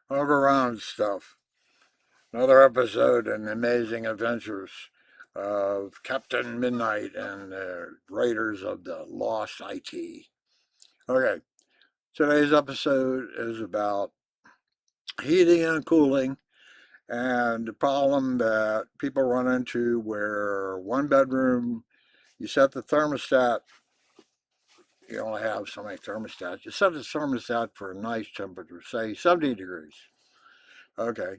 Overground stuff. Another episode in the amazing adventures of Captain Midnight and the Raiders of the Lost IT. Okay, today's episode is about heating and cooling and the problem that people run into where one bedroom, you set the thermostat, you only have so many thermostats. You set the thermostat for a nice temperature, say 70 degrees. Okay.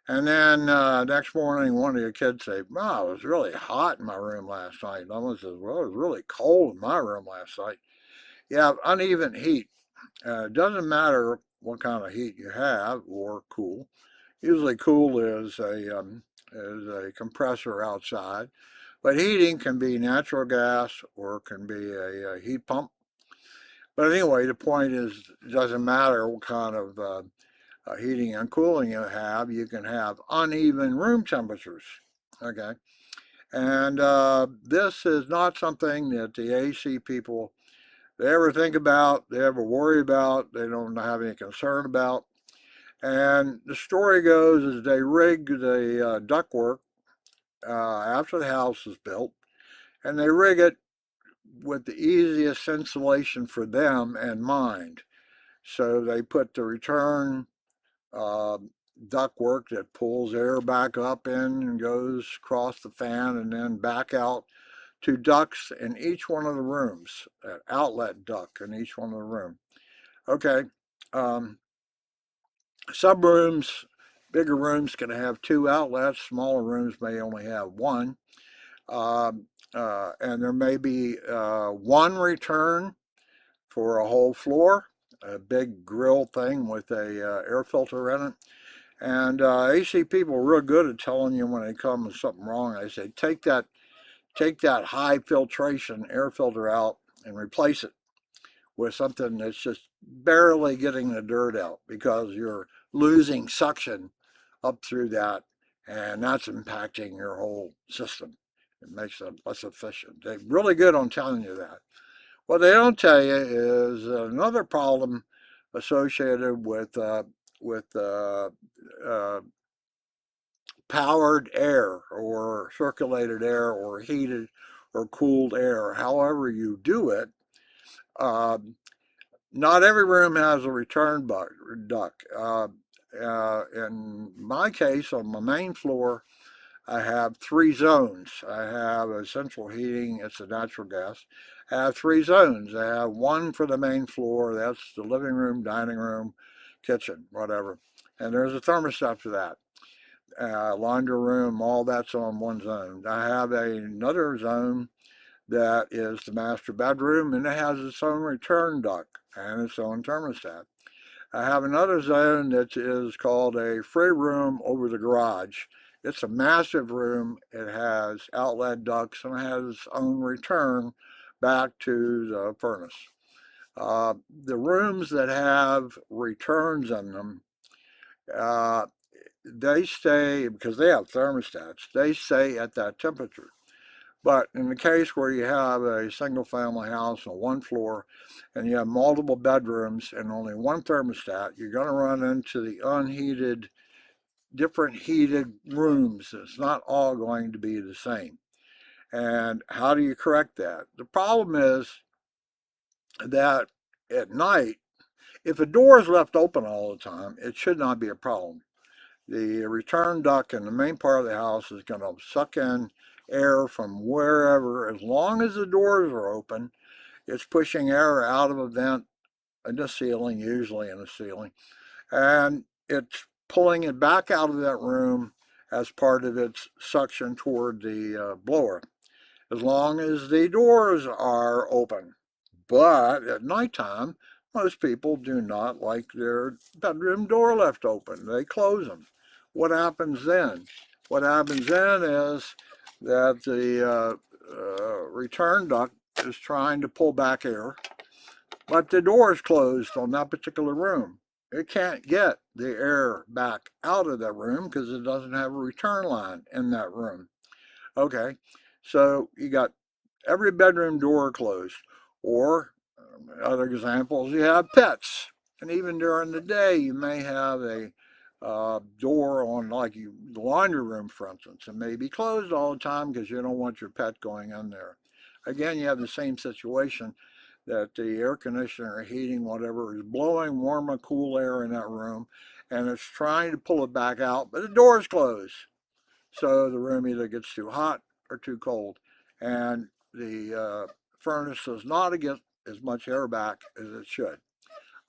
And then next morning, one of your kids say, "Wow, it was really hot in my room last night." And someone says, "Well, it was really cold in my room last night." You have uneven heat. It doesn't matter what kind of heat you have or cool. Usually, cool is a compressor outside, but heating can be natural gas or it can be a heat pump. But anyway, the point is, it doesn't matter what kind of heating and cooling you can have uneven room temperatures. Okay. And this is not something that the AC people they ever think about, they ever worry about, they don't have any concern about. And the story goes is they rig the ductwork after the house is built, and they rig it with the easiest insulation for them in mind. So they put the return uh, ductwork that pulls air back up in and goes across the fan and then back out to ducts in each one of the rooms, an outlet duct in each one of the rooms. Okay, um, some rooms, bigger rooms can have two outlets, smaller rooms may only have one. And there may be one return for a whole floor, a big grill thing with a air filter in it. And AC people are real good at telling you when they come with something wrong. They say, take that high filtration air filter out and replace it with something that's just barely getting the dirt out because you're losing suction up through that, and that's impacting your whole system. It makes it less efficient. They're really good on telling you that. What they don't tell you is another problem associated with uh, powered air or circulated air or heated or cooled air, however you do it. Um, Not every room has a return duct. In my case, on my main floor, I have three zones. I have a central heating, it's a natural gas. I have three zones. I have one for the main floor, that's the living room, dining room, kitchen, whatever. And there's a thermostat for that. Laundry room, all that's on one zone. I have another zone that is the master bedroom, and it has its own return duct and its own thermostat. I have another zone that is called a free room over the garage. It's a massive room. It has outlet ducts and it has its own return back to the furnace. The rooms that have returns in them, uh, they stay, because they have thermostats, they stay at that temperature. But in the case where you have a single family house on one floor and you have multiple bedrooms and only one thermostat, you're going to run into the unheated, different heated rooms. It's not all going to be the same. And how do you correct that? The problem is that at night, if a door is left open all the time, it should not be a problem. The return duct in the main part of the house is going to suck in air from wherever, as long as the doors are open. It's pushing air out of a vent in the ceiling, usually in the ceiling, and it's pulling it back out of that room as part of its suction toward the blower, as long as the doors are open. But at nighttime, most people do not like their bedroom door left open. They close them. What happens then? What happens then is that the return duct is trying to pull back air, but the door is closed on that particular room. It can't get the air back out of that room because it doesn't have a return line in that room. Okay, so you got every bedroom door closed. Or other examples, you have pets. And even during the day, you may have door on like the laundry room, for instance, and may be closed all the time because you don't want your pet going in there. Again, you have the same situation that the air conditioner or heating, whatever, is blowing warm or cool air in that room, and it's trying to pull it back out, but the door is closed. So the room either gets too hot or too cold, and the furnace does not get as much air back as it should.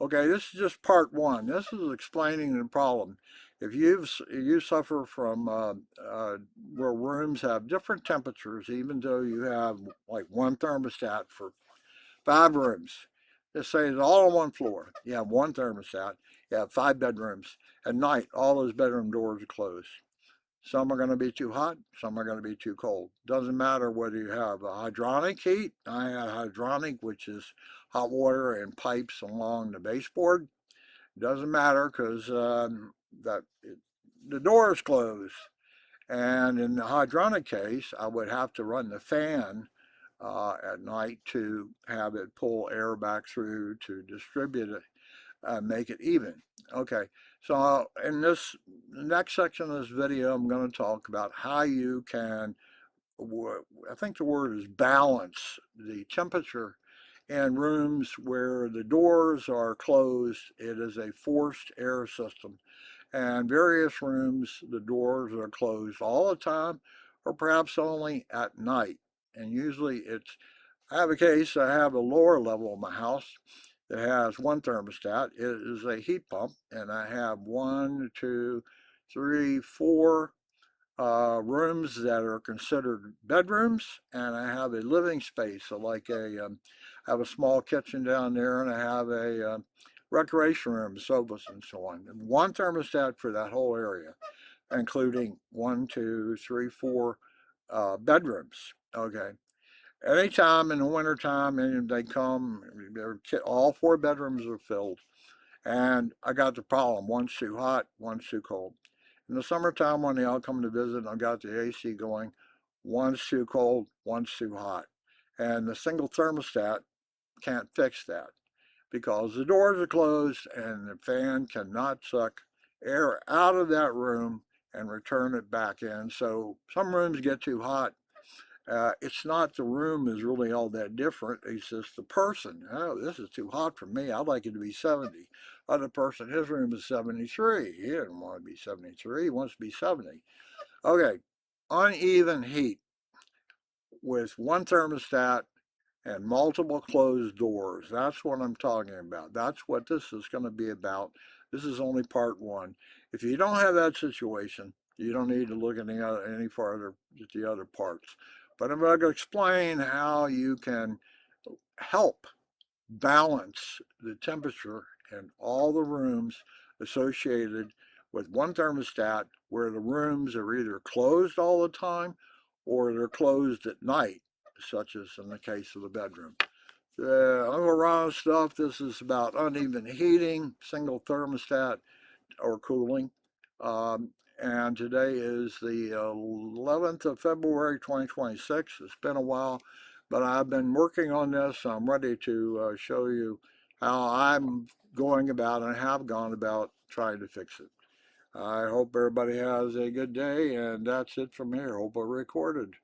Okay, this is just part one. This is explaining the problem. If you suffer from where rooms have different temperatures, even though you have like one thermostat for 5 rooms, just say it's all on one floor. You have one thermostat. You have 5 bedrooms. At night, all those bedroom doors are closed. Some are going to be too hot, some are going to be too cold. Doesn't matter whether you have a hydronic heat. I have hydronic, which is hot water and pipes along the baseboard. Doesn't matter because the door is closed. And in the hydronic case, I would have to run the fan at night to have it pull air back through to distribute it, make it even. Okay, so in this next section of this video, I'm going to talk about how you can, I think the word is balance the temperature in rooms where the doors are closed. It is a forced air system. And various rooms, the doors are closed all the time or perhaps only at night. And usually I have a case, I have a lower level of my house that has one thermostat. It is a heat pump, and I have one, two, three, four rooms that are considered bedrooms, and I have a living space, so like I have a small kitchen down there, and I have a recreation room, sofas, and so on. And one thermostat for that whole area, including one, two, three, four bedrooms. Okay. Anytime in the wintertime, and they come, all 4 bedrooms are filled. And I got the problem. One's too hot, one's too cold. In the summertime, when they all come to visit, I got the AC going. One's too cold, one's too hot. And the single thermostat can't fix that because the doors are closed and the fan cannot suck air out of that room and return it back in. So some rooms get too hot. It's not the room is really all that different. It's just the person. Oh, this is too hot for me. I'd like it to be 70. Other person, his room is 73. He doesn't want to be 73. He wants to be 70. Okay, uneven heat with one thermostat and multiple closed doors. That's what I'm talking about. That's what this is going to be about. This is only part one. If you don't have that situation, you don't need to look any farther at the other parts. But I'm going to explain how you can help balance the temperature in all the rooms associated with one thermostat where the rooms are either closed all the time or they're closed at night, such as in the case of the bedroom. Overall stuff, this is about uneven heating, single thermostat, or cooling. Um, and today is the 11th of February 2026. It's been a while, but I've been working on this. I'm ready to show you how I'm going about and have gone about trying to fix it. I hope everybody has a good day, and that's it from here. Hope I recorded.